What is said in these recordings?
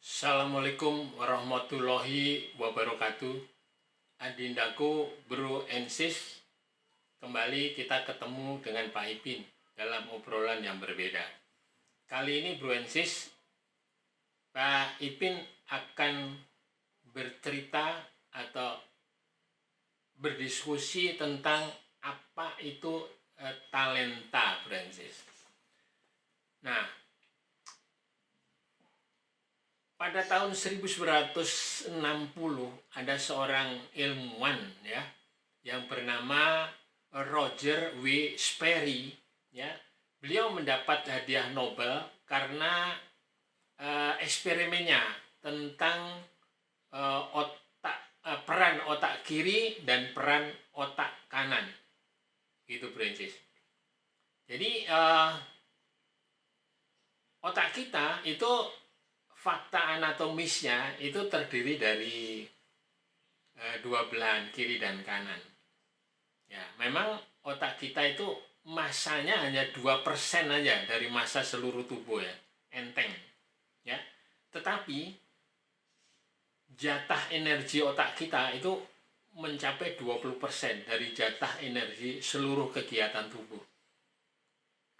Assalamualaikum warahmatullahi wabarakatuh. Adindaku, bro and sis, kembali kita ketemu dengan Pak Ipin dalam obrolan yang berbeda. Kali ini bro and sis, Pak Ipin akan bercerita atau berdiskusi tentang apa itu talenta, bro and sis. Nah, pada tahun 1960 ada seorang ilmuwan ya yang bernama Roger W. Sperry ya. Beliau mendapat hadiah Nobel karena eksperimennya tentang peran otak kiri dan peran otak kanan. Gitu, Francis. Jadi otak kita itu fakta anatomisnya itu terdiri dari dua belahan kiri dan kanan. Ya, memang otak kita itu masanya hanya 2% aja dari massa seluruh tubuh ya, enteng. Ya. Tetapi jatah energi otak kita itu mencapai 20% dari jatah energi seluruh kegiatan tubuh.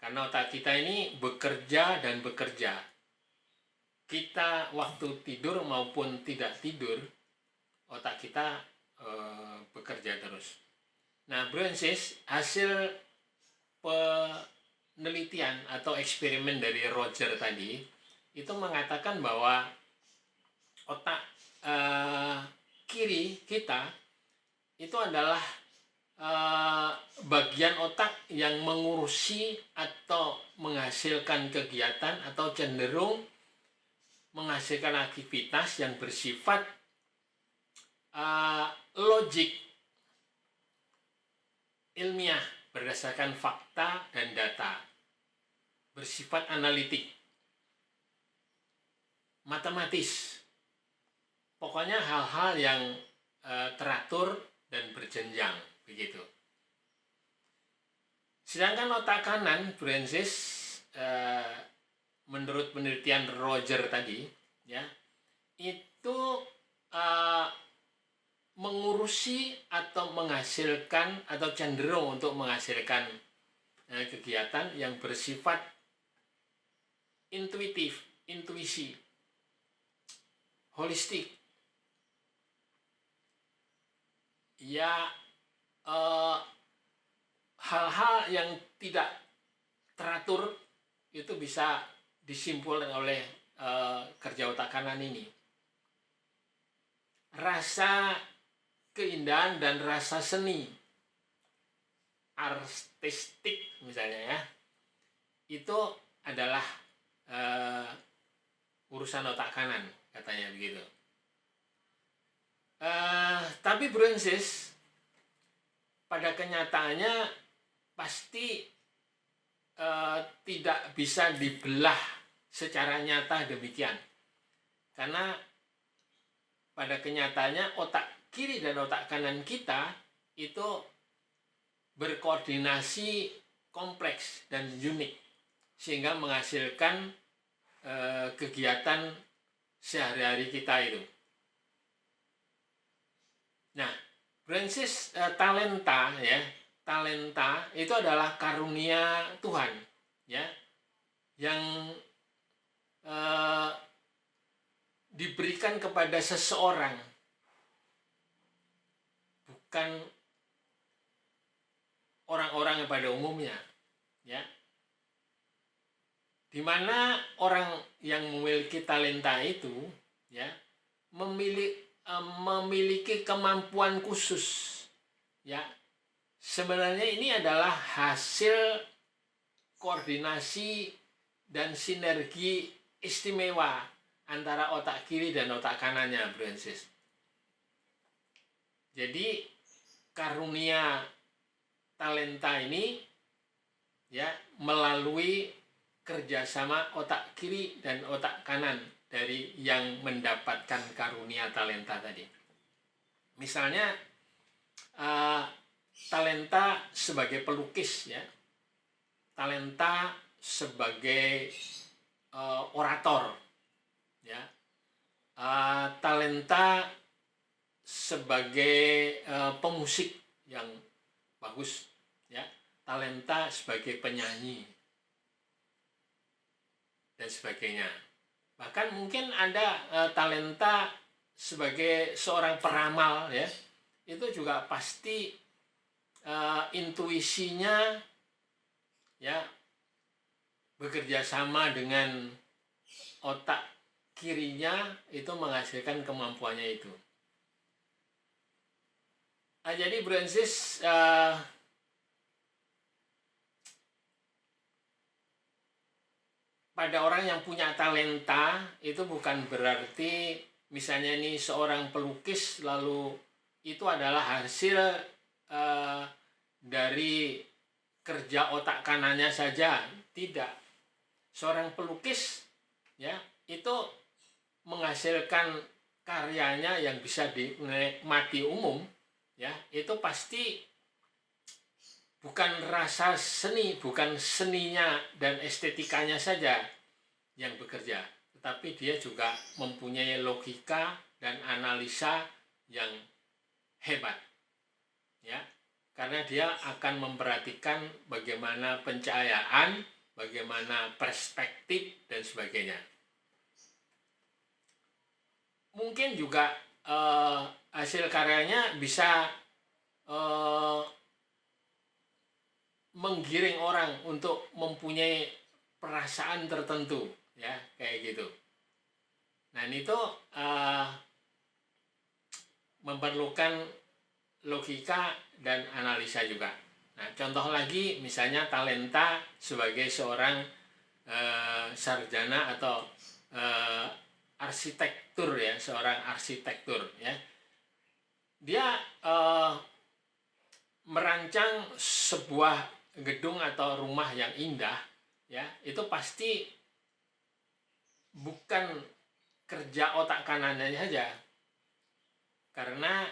Karena otak kita ini bekerja dan bekerja. Kita waktu tidur maupun tidak tidur, otak kita bekerja terus. Nah, bro and sis, hasil penelitian atau eksperimen dari Roger tadi itu mengatakan bahwa otak kiri kita itu adalah bagian otak yang mengurusi atau menghasilkan kegiatan atau cenderung menghasilkan aktivitas yang bersifat logik, ilmiah, berdasarkan fakta dan data, bersifat analitik, matematis, pokoknya hal-hal yang teratur dan berjenjang, begitu. Sedangkan otak kanan, Francis, menurut penelitian Roger tadi, ya, itu mengurusi atau menghasilkan atau cenderung untuk menghasilkan kegiatan yang bersifat intuitif, intuisi, holistik, ya, hal-hal yang tidak teratur itu bisa disimpulkan oleh kerja otak kanan ini. Rasa keindahan dan rasa seni, artistik misalnya ya, itu adalah urusan otak kanan, katanya begitu. Tapi bro and sis, pada kenyataannya pasti tidak bisa dibelah secara nyata demikian, karena pada kenyataannya otak kiri dan otak kanan kita itu berkoordinasi kompleks dan unik sehingga menghasilkan kegiatan sehari-hari kita itu. Nah, Francis, talenta ya, talenta itu adalah karunia Tuhan ya, yang diberikan kepada seseorang, bukan orang-orang yang pada umumnya ya, dimana orang yang memiliki talenta itu ya memiliki kemampuan khusus ya. Sebenarnya ini adalah hasil koordinasi dan sinergi istimewa antara otak kiri dan otak kanannya, bro and sis. Jadi karunia talenta ini ya melalui kerjasama otak kiri dan otak kanan dari yang mendapatkan karunia talenta tadi. Misalnya talenta sebagai pelukis ya, talenta sebagai orator ya, sebagai pemusik yang bagus, ya, talenta sebagai penyanyi dan sebagainya. Bahkan mungkin ada talenta sebagai seorang peramal, ya, itu juga pasti intuisinya, ya, bekerja sama dengan otak kirinya itu menghasilkan kemampuannya itu. Jadi Francis, pada orang yang punya talenta itu bukan berarti misalnya ini seorang pelukis lalu itu adalah hasil dari kerja otak kanannya saja. Tidak. Seorang pelukis, ya, itu menghasilkan karyanya yang bisa dinikmati umum, ya, itu pasti bukan rasa seni, bukan seninya dan estetikanya saja yang bekerja, tetapi dia juga mempunyai logika dan analisa yang hebat, ya, karena dia akan memperhatikan bagaimana pencahayaan, bagaimana perspektif dan sebagainya. Mungkin juga hasil karyanya bisa menggiring orang untuk mempunyai perasaan tertentu, ya, kayak gitu. Nah, itu memerlukan logika dan analisa juga. Nah, contoh lagi misalnya talenta sebagai seorang sarjana atau arsitektur, ya, seorang arsitektur, ya, dia merancang sebuah gedung atau rumah yang indah, ya, itu pasti bukan kerja otak kanannya saja, karena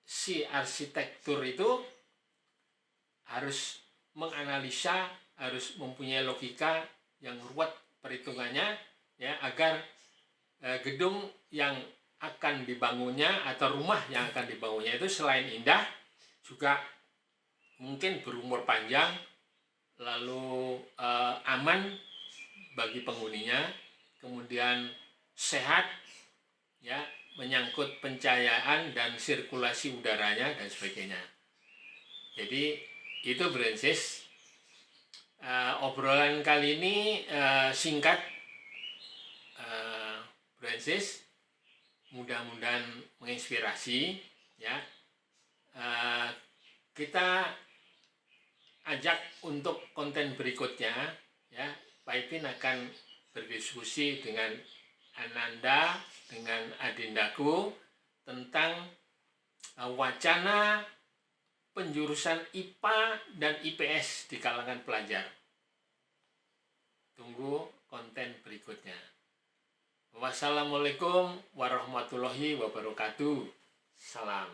si arsitektur itu harus menganalisa, harus mempunyai logika yang ruwet perhitungannya, ya, agar gedung yang akan dibangunnya atau rumah yang akan dibangunnya itu selain indah juga mungkin berumur panjang, lalu aman bagi penghuninya, kemudian sehat, ya, menyangkut pencahayaan dan sirkulasi udaranya dan sebagainya. Jadi itu Francis, obrolan kali ini singkat, Francis, mudah-mudahan menginspirasi, ya. Kita ajak untuk konten berikutnya, ya, Pak Ipin akan berdiskusi dengan Ananda, dengan adindaku tentang wacana penjurusan IPA dan IPS di kalangan pelajar. Tunggu konten berikutnya. Wassalamualaikum warahmatullahi wabarakatuh. Salam.